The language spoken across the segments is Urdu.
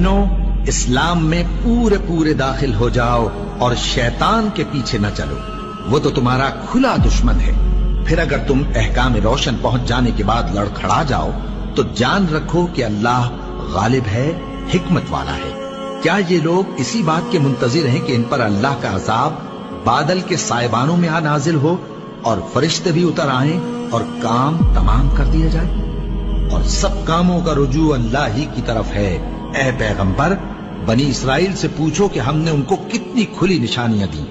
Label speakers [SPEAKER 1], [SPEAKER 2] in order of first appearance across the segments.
[SPEAKER 1] مومنو اسلام میں پورے پورے داخل ہو جاؤ اور شیطان کے پیچھے نہ چلو، وہ تو تمہارا کھلا دشمن ہے۔ پھر اگر تم احکام روشن پہنچ جانے کے بعد لڑکھڑا جاؤ تو جان رکھو کہ اللہ غالب ہے، حکمت والا ہے۔ کیا یہ لوگ اسی بات کے منتظر ہیں کہ ان پر اللہ کا عذاب بادل کے سائبانوں میں آ نازل ہو اور فرشتے بھی اتر آئیں اور کام تمام کر دیا جائے؟ اور سب کاموں کا رجوع اللہ ہی کی طرف ہے۔ اے پیغمبر، بنی اسرائیل سے پوچھو کہ ہم نے ان کو کتنی کھلی نشانیاں دی،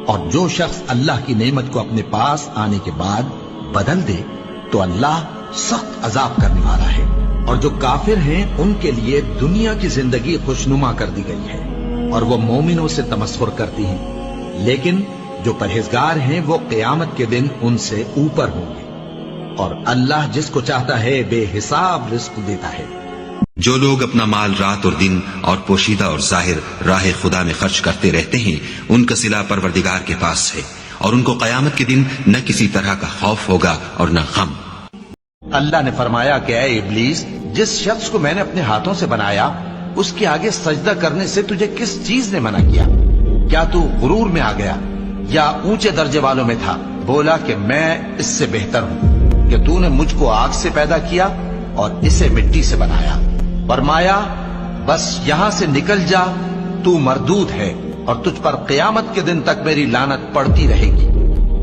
[SPEAKER 1] اور جو شخص اللہ کی نعمت کو اپنے پاس آنے کے بعد بدل دے تو اللہ سخت عذاب کرنے والا ہے۔ اور جو کافر ہیں ان کے لیے دنیا کی زندگی خوشنما کر دی گئی ہے اور وہ مومنوں سے تمسخر کرتی ہیں، لیکن جو پرہیزگار ہیں وہ قیامت کے دن ان سے اوپر ہوں گے، اور اللہ جس کو چاہتا ہے بے حساب رزق دیتا ہے۔
[SPEAKER 2] جو لوگ اپنا مال رات اور دن اور پوشیدہ اور ظاہر راہ خدا میں خرچ کرتے رہتے ہیں، ان کا صلہ پروردگار کے پاس ہے، اور ان کو قیامت کے دن نہ کسی طرح کا خوف ہوگا اور نہ غم۔
[SPEAKER 1] اللہ نے فرمایا کہ اے ابلیس، جس شخص کو میں نے اپنے ہاتھوں سے بنایا اس کے آگے سجدہ کرنے سے تجھے کس چیز نے منع کیا؟ کیا تو غرور میں آ گیا یا اونچے درجے والوں میں تھا؟ بولا کہ میں اس سے بہتر ہوں، کہ تو نے مجھ کو آگ سے پیدا کیا اور اسے مٹی سے بنایا۔ فرمایا بس یہاں سے نکل جا، تو مردود ہے اور تجھ پر قیامت کے دن تک میری لعنت پڑتی رہے گی۔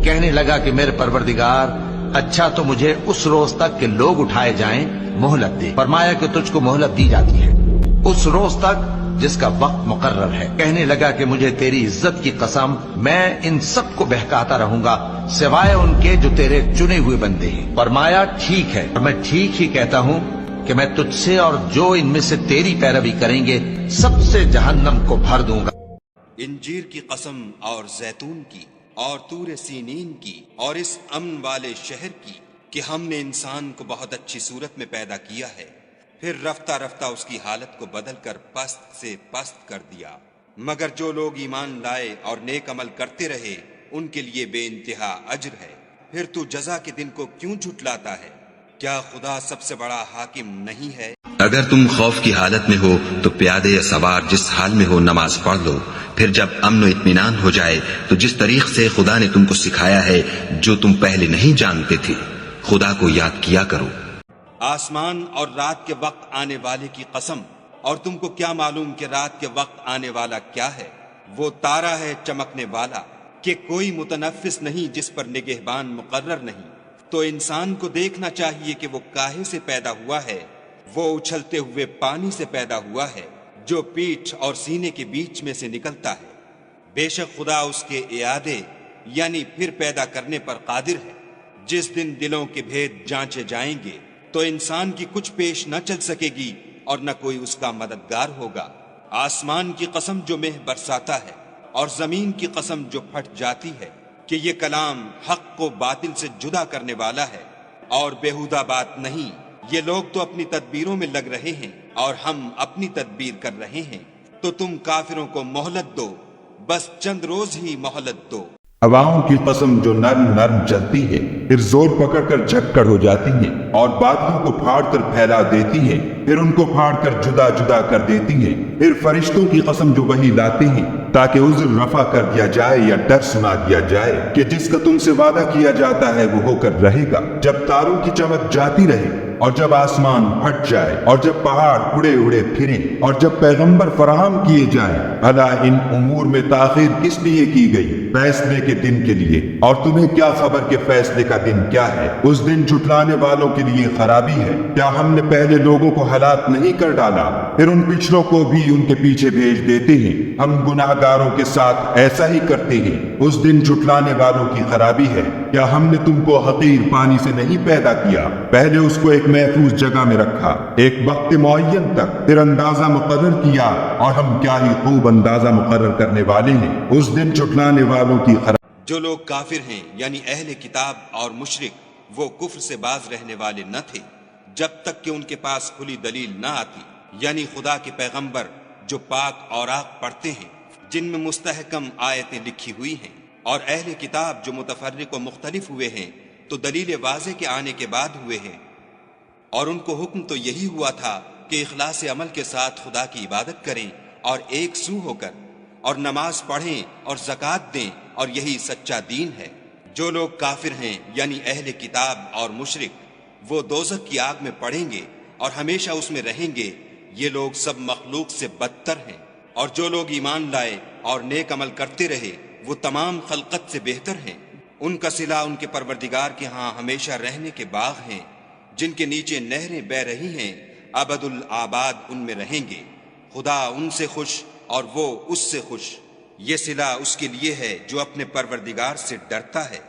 [SPEAKER 1] کہنے لگا کہ میرے پروردگار، اچھا تو مجھے اس روز تک کہ لوگ اٹھائے جائیں مہلت دے۔ فرمایا کہ تجھ کو مہلت دی جاتی ہے اس روز تک جس کا وقت مقرر ہے۔ کہنے لگا کہ مجھے تیری عزت کی قسم، میں ان سب کو بہکاتا رہوں گا سوائے ان کے جو تیرے چنے ہوئے بندے ہیں۔ فرمایا ٹھیک ہے، اور میں ٹھیک ہی کہتا ہوں کہ میں تجھ سے اور جو ان میں سے تیری پیروی کریں گے سب سے جہنم کو بھر دوں گا۔
[SPEAKER 2] انجیر کی قسم اور زیتون کی اور طور سینین کی اور اس امن والے شہر کی کہ ہم نے انسان کو بہت اچھی صورت میں پیدا کیا ہے، پھر رفتہ رفتہ اس کی حالت کو بدل کر پست سے پست کر دیا۔ مگر جو لوگ ایمان لائے اور نیک عمل کرتے رہے ان کے لیے بے انتہا اجر ہے۔ پھر تو جزا کے دن کو کیوں جھٹلاتا ہے؟ کیا خدا سب سے بڑا حاکم نہیں ہے؟ اگر تم خوف کی حالت میں ہو تو پیادے یا سوار جس حال میں ہو نماز پڑھ لو، پھر جب امن و اطمینان ہو جائے تو جس طریق سے خدا نے تم کو سکھایا ہے جو تم پہلے نہیں جانتے تھے، خدا کو یاد کیا کرو۔ آسمان اور رات کے وقت آنے والے کی قسم، اور تم کو کیا معلوم کہ رات کے وقت آنے والا کیا ہے؟ وہ تارا ہے چمکنے والا کہ کوئی متنفس نہیں جس پر نگہبان مقرر نہیں۔ تو انسان کو دیکھنا چاہیے کہ وہ کاہے سے پیدا ہوا ہے۔ وہ اچھلتے ہوئے پانی سے پیدا ہوا ہے جو پیٹھ اور سینے کے بیچ میں سے نکلتا ہے۔ بے شک خدا اس کے اعادے یعنی پھر پیدا کرنے پر قادر ہے۔ جس دن دلوں کے بھید جانچے جائیں گے تو انسان کی کچھ پیش نہ چل سکے گی اور نہ کوئی اس کا مددگار ہوگا۔ آسمان کی قسم جو مہ برساتا ہے اور زمین کی قسم جو پھٹ جاتی ہے کہ یہ کلام حق کو باطل سے جدا کرنے والا ہے اور بیہودہ بات نہیں۔ یہ لوگ تو اپنی تدبیروں میں لگ رہے ہیں اور ہم اپنی تدبیر کر رہے ہیں، تو تم کافروں کو مہلت دو، بس چند روز ہی مہلت دو۔
[SPEAKER 3] ہواؤں کی قسم جو نرم نرم چلتی ہے، پھر زور پکڑ کر جھکڑ ہو جاتی ہیں اور بادلوں کو پھاڑ کر پھیلا دیتی ہیں، پھر ان کو پھاڑ کر جدا جدا کر دیتی ہیں۔ پھر فرشتوں کی قسم جو وحی لاتے ہیں تاکہ عذر رفع کر دیا جائے یا ڈر سنا دیا جائے کہ جس کا تم سے وعدہ کیا جاتا ہے وہ ہو کر رہے گا، جب تاروں کی چمک جاتی رہے اور جب آسمان پھٹ جائے اور جب پہاڑ اڑے اڑے پھریں اور جب پیغمبر فراہم کیے جائیں۔ بھلا ان امور میں تاخیر کس لیے کی گئی؟ فیصلے کے دن کے لیے۔ اور تمہیں کیا خبر کہ فیصلے کا دن کیا ہے؟ اس دن جھٹلانے والوں کے لیے خرابی ہے۔ کیا ہم نے پہلے لوگوں کو ہلاک نہیں کر ڈالا؟ پھر ان پچھلوں کو بھی ان کے پیچھے بھیج دیتے ہیں۔ ہم گناہ گاروں کے ساتھ ایسا ہی کرتے ہیں۔ اس دن جھٹلانے والوں کی خرابی ہے۔ کیا ہم نے تم کو حقیر پانی سے نہیں پیدا کیا؟ پہلے اس کو ایک محفوظ جگہ میں رکھا ایک وقت معین تک، پھر اندازہ مقرر کیا، اور ہم کیا ہی خوب اندازہ مقرر کرنے والے ہیں۔ اس دن جھٹلانے والوں کی خرابی۔
[SPEAKER 2] جو لوگ کافر ہیں یعنی اہل کتاب اور مشرک، وہ کفر سے باز رہنے والے نہ تھے جب تک کہ ان کے پاس کھلی دلیل نہ آتی، یعنی خدا کے پیغمبر جو پاک اوراق پڑھتے ہیں جن میں مستحکم آیتیں لکھی ہوئی ہیں، اور اہل کتاب جو متفرق و مختلف ہوئے ہیں تو دلیل واضح کے آنے کے بعد ہوئے ہیں، اور ان کو حکم تو یہی ہوا تھا کہ اخلاص عمل کے ساتھ خدا کی عبادت کریں اور ایک سو ہو کر، اور نماز پڑھیں اور زکوٰۃ دیں، اور یہی سچا دین ہے۔ جو لوگ کافر ہیں یعنی اہل کتاب اور مشرک، وہ دوزخ کی آگ میں پڑیں گے اور ہمیشہ اس میں رہیں گے، یہ لوگ سب مخلوق سے بدتر ہیں۔ اور جو لوگ ایمان لائے اور نیک عمل کرتے رہے وہ تمام خلقت سے بہتر ہیں۔ ان کا صلہ ان کے پروردگار کے ہاں ہمیشہ رہنے کے باغ ہیں، جن کے نیچے نہریں بہ رہی ہیں، ابد الآباد ان میں رہیں گے۔ خدا ان سے خوش اور وہ اس سے خوش۔ یہ صلہ اس کے لیے ہے جو اپنے پروردگار سے ڈرتا ہے۔